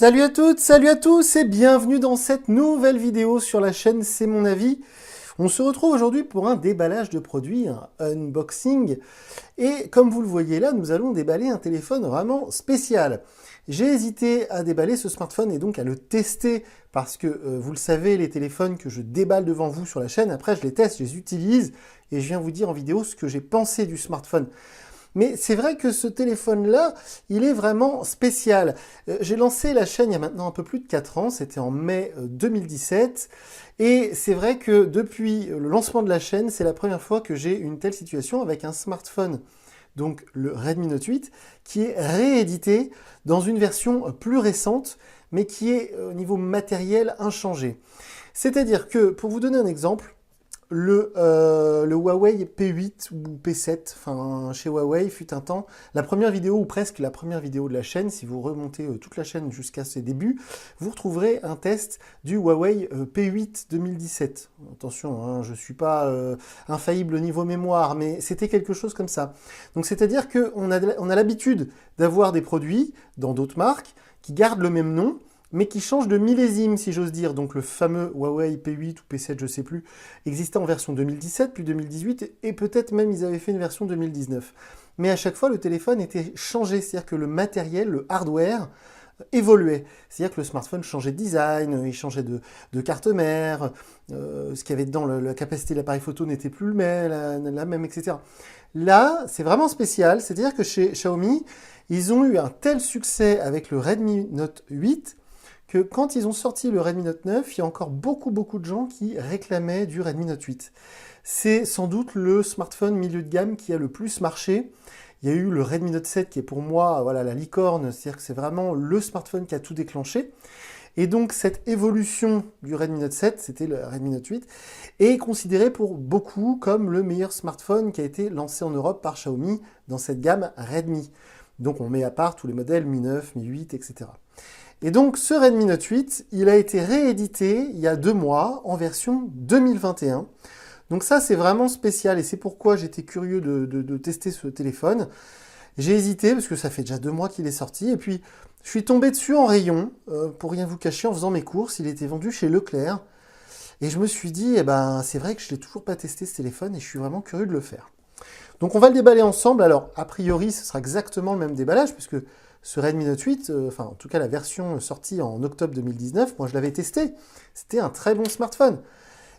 Salut à toutes, salut à tous et bienvenue dans cette nouvelle vidéo sur la chaîne C'est mon avis. On se retrouve aujourd'hui pour un déballage de produits, un unboxing. Et comme vous le voyez là, nous allons déballer un téléphone vraiment spécial. J'ai hésité à déballer ce smartphone et donc à le tester parce que vous le savez, les téléphones que je déballe devant vous sur la chaîne, après je les teste, je les utilise et je viens vous dire en vidéo ce que j'ai pensé du smartphone. Mais c'est vrai que ce téléphone-là, il est vraiment spécial. J'ai lancé la chaîne il y a maintenant un peu plus de 4 ans, c'était en mai 2017. Et c'est vrai que depuis le lancement de la chaîne, c'est la première fois que j'ai une telle situation avec un smartphone, donc le Redmi Note 8, qui est réédité dans une version plus récente, mais qui est au niveau matériel inchangé. C'est-à-dire que, pour vous donner un exemple, le Huawei P8 ou P7, enfin chez Huawei, fut un temps, la première vidéo, ou presque la première vidéo de la chaîne, si vous remontez toute la chaîne jusqu'à ses débuts, vous retrouverez un test du Huawei P8 2017. Attention, hein, je ne suis pas infaillible au niveau mémoire, mais c'était quelque chose comme ça. Donc c'est-à-dire qu'on a l'habitude d'avoir des produits dans d'autres marques qui gardent le même nom, mais qui change de millésime, si j'ose dire. Donc le fameux Huawei P8 ou P7, je ne sais plus, existait en version 2017, puis 2018, et peut-être même ils avaient fait une version 2019. Mais à chaque fois, le téléphone était changé, c'est-à-dire que le matériel, le hardware, évoluait. C'est-à-dire que le smartphone changeait de design, il changeait de carte mère, ce qu'il y avait dedans, la capacité de l'appareil photo n'était plus la même, etc. Là, c'est vraiment spécial, c'est-à-dire que chez Xiaomi, ils ont eu un tel succès avec le Redmi Note 8 que quand ils ont sorti le Redmi Note 9, il y a encore beaucoup de gens qui réclamaient du Redmi Note 8. C'est sans doute le smartphone milieu de gamme qui a le plus marché. Il y a eu le Redmi Note 7 qui est pour moi voilà, la licorne, c'est-à-dire que c'est vraiment le smartphone qui a tout déclenché. Et donc cette évolution du Redmi Note 7, c'était le Redmi Note 8, est considéré pour beaucoup comme le meilleur smartphone qui a été lancé en Europe par Xiaomi dans cette gamme Redmi. Donc on met à part tous les modèles Mi 9, Mi 8, etc. Et donc ce Redmi Note 8, il a été réédité il y a 2 mois en version 2021. Donc ça c'est vraiment spécial et c'est pourquoi j'étais curieux de tester ce téléphone. J'ai hésité parce que ça fait déjà 2 mois qu'il est sorti et puis je suis tombé dessus en rayon, pour rien vous cacher, en faisant mes courses. Il était vendu chez Leclerc et je me suis dit, eh ben, c'est vrai que je ne l'ai toujours pas testé ce téléphone et je suis vraiment curieux de le faire. Donc on va le déballer ensemble. Alors a priori ce sera exactement le même déballage puisque ce Redmi Note 8, enfin en tout cas la version sortie en octobre 2019, moi je l'avais testé, c'était un très bon smartphone.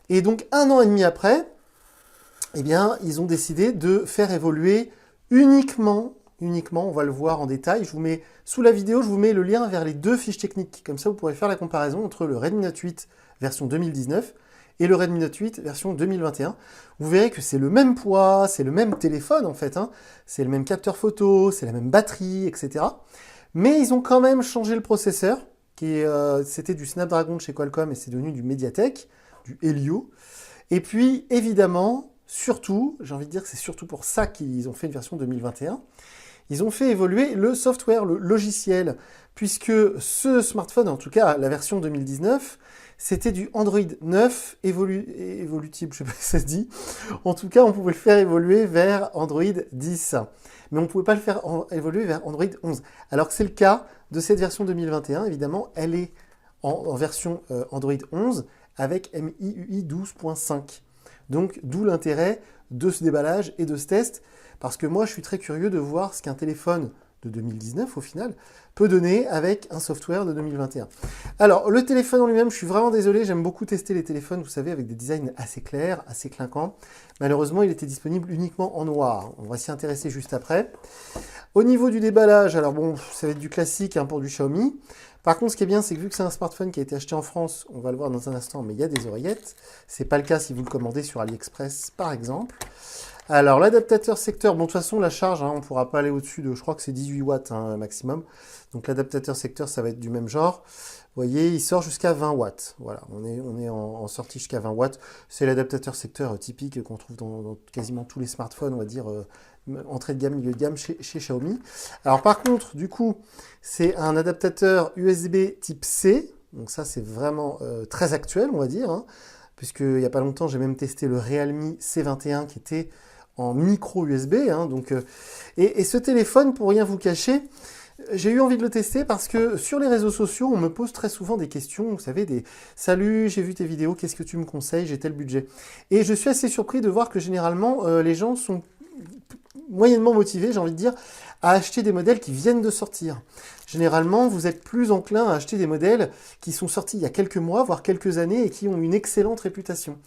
Et donc 1 an et demi après, eh bien ils ont décidé de faire évoluer uniquement, on va le voir en détail, je vous mets sous la vidéo, je vous mets le lien vers les 2 fiches techniques, comme ça vous pourrez faire la comparaison entre le Redmi Note 8 version 2019 et le Redmi Note 8 version 2021. Vous verrez que c'est le même poids, c'est le même téléphone en fait, hein. C'est le même capteur photo, c'est la même batterie, etc. Mais ils ont quand même changé le processeur, c'était du Snapdragon de chez Qualcomm et c'est devenu du Mediatek, du Helio. Et puis évidemment, surtout, j'ai envie de dire que c'est surtout pour ça qu'ils ont fait une version 2021, ils ont fait évoluer le software, le logiciel, puisque ce smartphone, en tout cas la version 2019, c'était du Android 9 évolutive, je ne sais pas si ça se dit. En tout cas, on pouvait le faire évoluer vers Android 10. Mais on ne pouvait pas le faire évoluer vers Android 11. Alors que c'est le cas de cette version 2021, évidemment, elle est en version Android 11 avec MIUI 12.5. Donc, d'où l'intérêt de ce déballage et de ce test, parce que moi, je suis très curieux de voir ce qu'un téléphone de 2019, au final, peut donner avec un software de 2021. Alors, le téléphone en lui-même, je suis vraiment désolé, j'aime beaucoup tester les téléphones, vous savez, avec des designs assez clairs, assez clinquants. Malheureusement, il était disponible uniquement en noir. On va s'y intéresser juste après. Au niveau du déballage, alors bon, ça va être du classique hein, pour du Xiaomi. Par contre, ce qui est bien, c'est que vu que c'est un smartphone qui a été acheté en France, on va le voir dans un instant, mais il y a des oreillettes. C'est pas le cas si vous le commandez sur AliExpress, par exemple. Alors, l'adaptateur secteur, bon, de toute façon, la charge, hein, on ne pourra pas aller au-dessus de, je crois que c'est 18 watts hein, maximum. Donc, l'adaptateur secteur, ça va être du même genre. Vous voyez, il sort jusqu'à 20 watts. Voilà, on est en sortie jusqu'à 20 watts. C'est l'adaptateur secteur typique qu'on trouve dans quasiment tous les smartphones, on va dire, entrée de gamme, milieu de gamme chez Xiaomi. Alors, par contre, du coup, c'est un adaptateur USB type C. Donc, ça, c'est vraiment très actuel, on va dire. Hein, puisqu'il n'y a pas longtemps, j'ai même testé le Realme C21 qui était en micro USB. Hein, donc, et ce téléphone, pour rien vous cacher, J'ai eu envie de le tester parce que sur les réseaux sociaux, on me pose très souvent des questions, vous savez, des «Salut, j'ai vu tes vidéos, qu'est-ce que tu me conseilles? J'ai tel budget». Et je suis assez surpris de voir que généralement, les gens sont moyennement motivés, j'ai envie de dire, à acheter des modèles qui viennent de sortir. Généralement, vous êtes plus enclin à acheter des modèles qui sont sortis il y a quelques mois, voire quelques années, et qui ont une excellente réputation.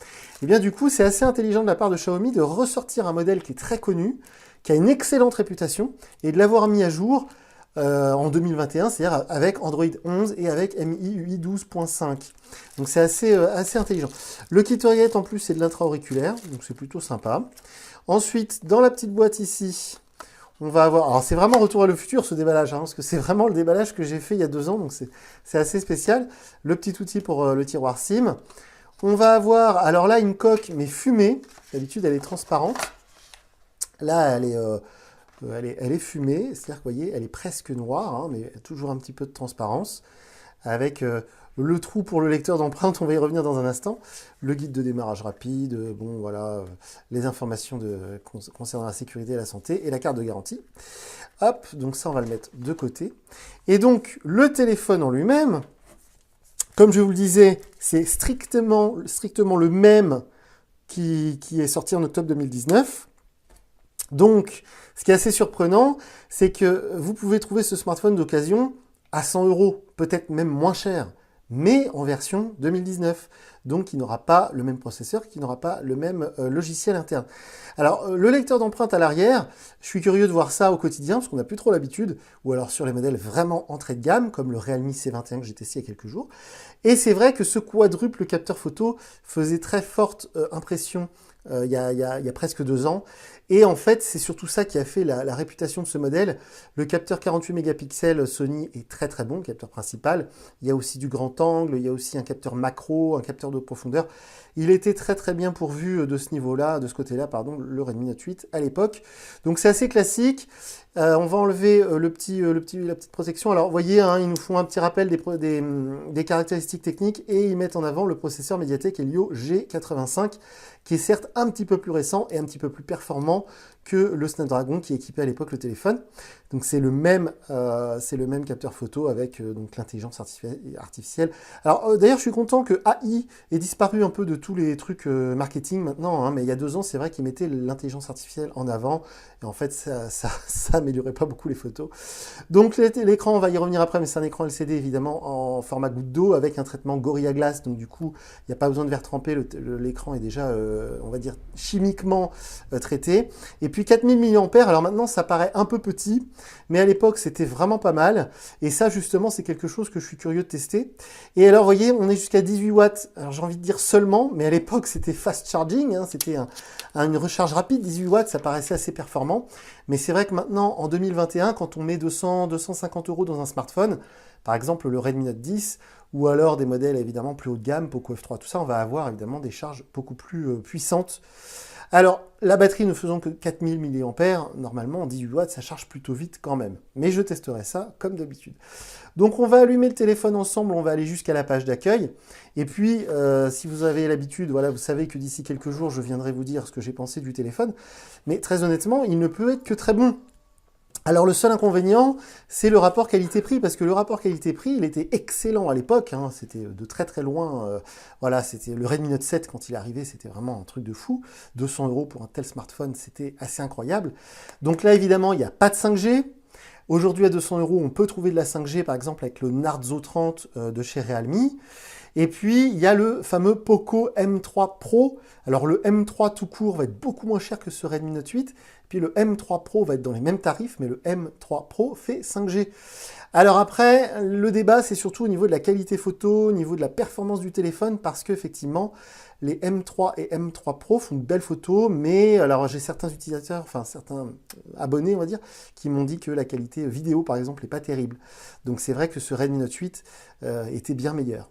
Et bien du coup, c'est assez intelligent de la part de Xiaomi de ressortir un modèle qui est très connu, qui a une excellente réputation, et de l'avoir mis à jour en 2021, c'est-à-dire avec Android 11 et avec MIUI 12.5. Donc c'est assez intelligent. Le kit oreillette en plus c'est de l'intra-auriculaire, donc c'est plutôt sympa. Ensuite, dans la petite boîte ici, on va avoir... Alors c'est vraiment retour à le futur ce déballage, hein, parce que c'est vraiment le déballage que j'ai fait il y a 2 ans, donc c'est assez spécial. Le petit outil pour le tiroir SIM. On va avoir, alors là, une coque, mais fumée. D'habitude, elle est transparente. Là, elle est fumée, c'est-à-dire que vous voyez, elle est presque noire, hein, mais toujours un petit peu de transparence, avec le trou pour le lecteur d'empreintes, on va y revenir dans un instant, le guide de démarrage rapide, bon voilà, les informations concernant la sécurité et la santé, et la carte de garantie. Hop, donc ça on va le mettre de côté. Et donc, le téléphone en lui-même, comme je vous le disais, c'est strictement le même qui est sorti en octobre 2019. Donc, ce qui est assez surprenant, c'est que vous pouvez trouver ce smartphone d'occasion à 100 €, peut-être même moins cher, mais en version 2019. Donc, qui n'aura pas le même processeur, qui n'aura pas le même logiciel interne. Alors, le lecteur d'empreintes à l'arrière, je suis curieux de voir ça au quotidien, parce qu'on n'a plus trop l'habitude, ou alors sur les modèles vraiment entrée de gamme, comme le Realme C21 que j'ai testé il y a quelques jours. Et c'est vrai que ce quadruple capteur photo faisait très forte impression il y a presque 2 ans. Et en fait, c'est surtout ça qui a fait la réputation de ce modèle. Le capteur 48 mégapixels Sony est très très bon, le capteur principal. Il y a aussi du grand angle, il y a aussi un capteur macro, un capteur de profondeur. Il était très très bien pourvu de ce niveau-là, de ce côté-là, pardon, le Redmi Note 8 à l'époque. Donc c'est assez classique. On va enlever la petite protection. Alors, vous voyez, hein, ils nous font un petit rappel des caractéristiques techniques et ils mettent en avant le processeur Mediatek Helio G85, qui est certes un petit peu plus récent et un petit peu plus performant que le Snapdragon qui équipait à l'époque le téléphone. Donc c'est le même capteur photo avec donc l'intelligence artificielle. Alors d'ailleurs je suis content que AI ait disparu un peu de tous les trucs marketing maintenant, hein, mais il y a 2 ans c'est vrai qu'ils mettaient l'intelligence artificielle en avant et en fait ça améliorait pas beaucoup les photos. Donc l'écran, on va y revenir après, mais c'est un écran LCD évidemment en format goutte d'eau avec un traitement Gorilla Glass, donc du coup il n'y a pas besoin de verre trempé, l'écran est déjà on va dire chimiquement traité. Et puis 4000 mAh, alors maintenant ça paraît un peu petit, mais à l'époque c'était vraiment pas mal. Et ça justement c'est quelque chose que je suis curieux de tester. Et alors vous voyez, on est jusqu'à 18 watts, alors j'ai envie de dire seulement, mais à l'époque c'était fast charging, hein, c'était une recharge rapide, 18 watts, ça paraissait assez performant. Mais c'est vrai que maintenant, en 2021, quand on met 200-250 € dans un smartphone, par exemple le Redmi Note 10, ou alors des modèles évidemment plus haut de gamme, Poco F3, tout ça, on va avoir évidemment des charges beaucoup plus puissantes. Alors, la batterie ne faisant que 4000 mAh, normalement en 18 watts, ça charge plutôt vite quand même. Mais je testerai ça comme d'habitude. Donc on va allumer le téléphone ensemble, on va aller jusqu'à la page d'accueil. Et puis, si vous avez l'habitude, voilà, vous savez que d'ici quelques jours, je viendrai vous dire ce que j'ai pensé du téléphone. Mais très honnêtement, il ne peut être que très bon. Alors le seul inconvénient, c'est le rapport qualité-prix, parce que le rapport qualité-prix, il était excellent à l'époque, hein, c'était de très très loin, voilà, c'était le Redmi Note 7 quand il est arrivé, c'était vraiment un truc de fou, 200 € pour un tel smartphone, c'était assez incroyable. Donc là évidemment, il n'y a pas de 5G, aujourd'hui à 200 €, on peut trouver de la 5G, par exemple avec le Narzo 30 de chez Realme. Et puis, il y a le fameux Poco M3 Pro. Alors, le M3 tout court va être beaucoup moins cher que ce Redmi Note 8. Puis, le M3 Pro va être dans les mêmes tarifs, mais le M3 Pro fait 5G. Alors après, le débat, c'est surtout au niveau de la qualité photo, au niveau de la performance du téléphone, parce qu'effectivement, les M3 et M3 Pro font de belles photos, mais alors j'ai certains utilisateurs, enfin certains abonnés, on va dire, qui m'ont dit que la qualité vidéo, par exemple, n'est pas terrible. Donc c'est vrai que ce Redmi Note 8 était bien meilleur.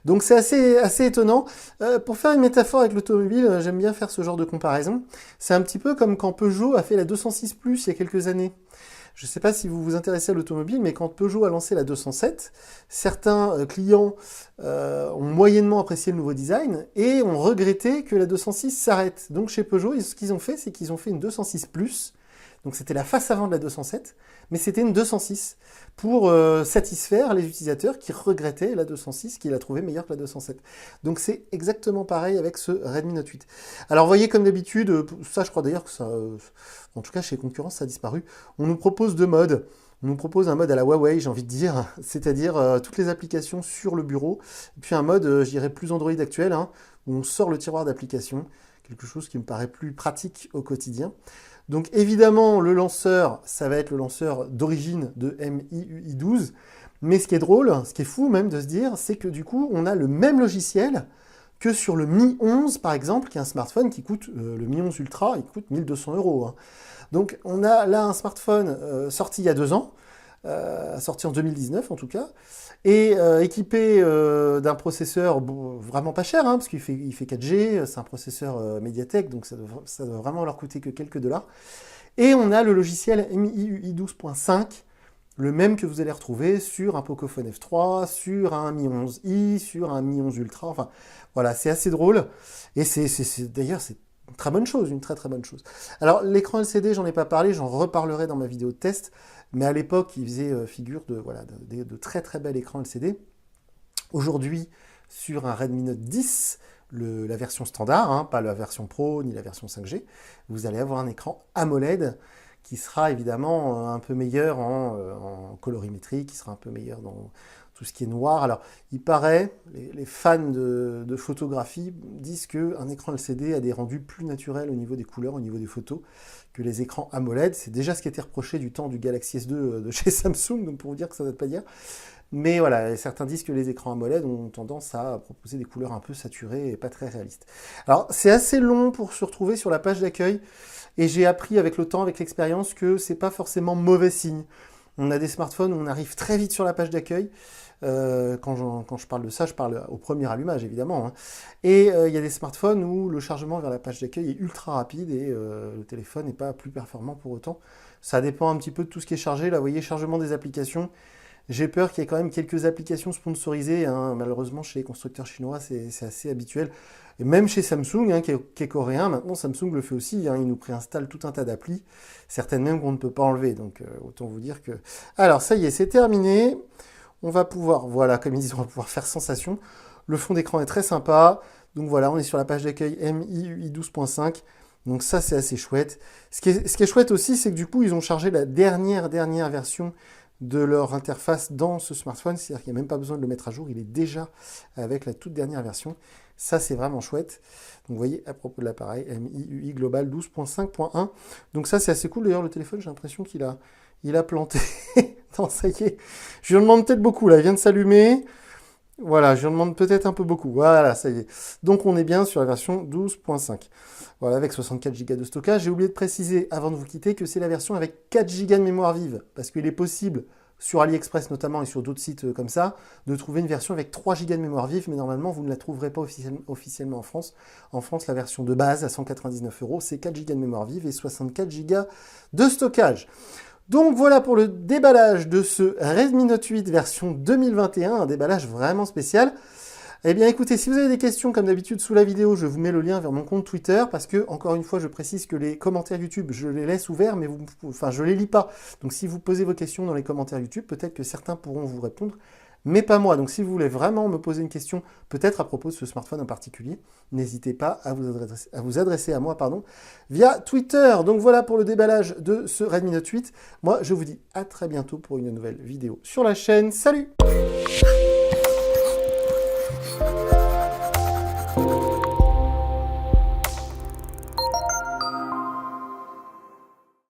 Donc c'est assez étonnant. Pour faire une métaphore avec l'automobile, j'aime bien faire ce genre de comparaison. C'est un petit peu comme quand Peugeot a fait la 206 Plus il y a quelques années. Je ne sais pas si vous vous intéressez à l'automobile, mais quand Peugeot a lancé la 207, certains clients ont moyennement apprécié le nouveau design et ont regretté que la 206 s'arrête. Donc chez Peugeot, ce qu'ils ont fait, c'est qu'ils ont fait une 206 Plus. Donc c'était la face avant de la 207, mais c'était une 206 pour satisfaire les utilisateurs qui regrettaient la 206, qui la trouvaient meilleure que la 207. Donc c'est exactement pareil avec ce Redmi Note 8. Alors vous voyez, comme d'habitude, ça je crois d'ailleurs que ça, en tout cas chez Concurrence, ça a disparu. On nous propose deux modes. On nous propose un mode à la Huawei, j'ai envie de dire, c'est-à-dire toutes les applications sur le bureau, et puis un mode, je dirais, plus Android actuel, hein, où on sort le tiroir d'applications, quelque chose qui me paraît plus pratique au quotidien. Donc évidemment, le lanceur, ça va être le lanceur d'origine de MIUI 12, mais ce qui est drôle, ce qui est fou même de se dire, c'est que du coup, on a le même logiciel que sur le Mi 11, par exemple, qui est un smartphone qui coûte, le Mi 11 Ultra, il coûte 1 200 €. Hein. Donc on a là un smartphone sorti il y a 2 ans, sorti en 2019 en tout cas, et équipé d'un processeur vraiment pas cher, hein, parce qu'il fait 4G, c'est un processeur Mediatek, donc ça doit vraiment leur coûter que quelques dollars. Et on a le logiciel MIUI 12.5, le même que vous allez retrouver sur un Pocophone F3, sur un Mi 11i, sur un Mi 11 Ultra, enfin voilà, c'est assez drôle, et d'ailleurs c'est une très bonne chose, une très très bonne chose. Alors l'écran LCD, j'en ai pas parlé, j'en reparlerai dans ma vidéo de test, mais à l'époque, il faisait figure de très très bel écran LCD. Aujourd'hui, sur un Redmi Note 10, la version standard, hein, pas la version Pro ni la version 5G, vous allez avoir un écran AMOLED qui sera évidemment un peu meilleur en colorimétrie, qui sera un peu meilleur dans tout ce qui est noir. Alors, il paraît, les fans de photographie disent qu'un écran LCD a des rendus plus naturels au niveau des couleurs, au niveau des photos, que les écrans AMOLED. C'est déjà ce qui était reproché du temps du Galaxy S2 de chez Samsung, donc pour vous dire que ça ne date pas d'hier. Mais voilà, certains disent que les écrans AMOLED ont tendance à proposer des couleurs un peu saturées et pas très réalistes. Alors, c'est assez long pour se retrouver sur la page d'accueil, et j'ai appris avec le temps, avec l'expérience, que c'est pas forcément mauvais signe. On a des smartphones où on arrive très vite sur la page d'accueil. Quand je parle de ça, je parle au premier allumage, évidemment. Hein. Et il y a des smartphones où le chargement vers la page d'accueil est ultra rapide et le téléphone n'est pas plus performant pour autant. Ça dépend un petit peu de tout ce qui est chargé. Là, vous voyez, chargement des applications. J'ai peur qu'il y ait quand même quelques applications sponsorisées. Hein. Malheureusement, chez les constructeurs chinois, c'est assez habituel. Et même chez Samsung, hein, qui est coréen, maintenant Samsung le fait aussi. Hein. Il nous préinstalle tout un tas d'applis, certaines même qu'on ne peut pas enlever. Donc, autant vous dire que... Alors, ça y est, c'est terminé. On va pouvoir, voilà, comme ils disent, on va pouvoir faire sensation. Le fond d'écran est très sympa. Donc voilà, on est sur la page d'accueil MIUI 12.5. Donc ça, c'est assez chouette. Ce qui est chouette aussi, c'est que du coup, ils ont chargé la dernière version de leur interface dans ce smartphone. C'est-à-dire qu'il n'y a même pas besoin de le mettre à jour. Il est déjà avec la toute dernière version. Ça, c'est vraiment chouette. Donc vous voyez, à propos de l'appareil, MIUI Global 12.5.1. Donc ça, c'est assez cool. D'ailleurs, le téléphone, j'ai l'impression qu'il a planté. Non, ça y est. Je lui en demande peut-être beaucoup, là. Il vient de s'allumer. Voilà, je lui en demande peut-être un peu beaucoup. Voilà, ça y est. Donc, on est bien sur la version 12.5. Voilà, avec 64 Go de stockage. J'ai oublié de préciser, avant de vous quitter, que c'est la version avec 4 Go de mémoire vive. Parce qu'il est possible, sur AliExpress notamment, et sur d'autres sites comme ça, de trouver une version avec 3 Go de mémoire vive. Mais normalement, vous ne la trouverez pas officiellement en France. En France, la version de base, à 199 €, c'est 4 Go de mémoire vive et 64 Go de stockage. Donc voilà pour le déballage de ce Redmi Note 8 version 2021, un déballage vraiment spécial. Eh bien écoutez, si vous avez des questions, comme d'habitude sous la vidéo, je vous mets le lien vers mon compte Twitter, parce que, encore une fois, je précise que les commentaires YouTube, je les laisse ouverts, mais je les lis pas. Donc si vous posez vos questions dans les commentaires YouTube, peut-être que certains pourront vous répondre, mais pas moi. Donc si vous voulez vraiment me poser une question, peut-être à propos de ce smartphone en particulier, n'hésitez pas à vous adresser à moi, via Twitter. Donc voilà pour le déballage de ce Redmi Note 8. Moi, je vous dis à très bientôt pour une nouvelle vidéo sur la chaîne. Salut!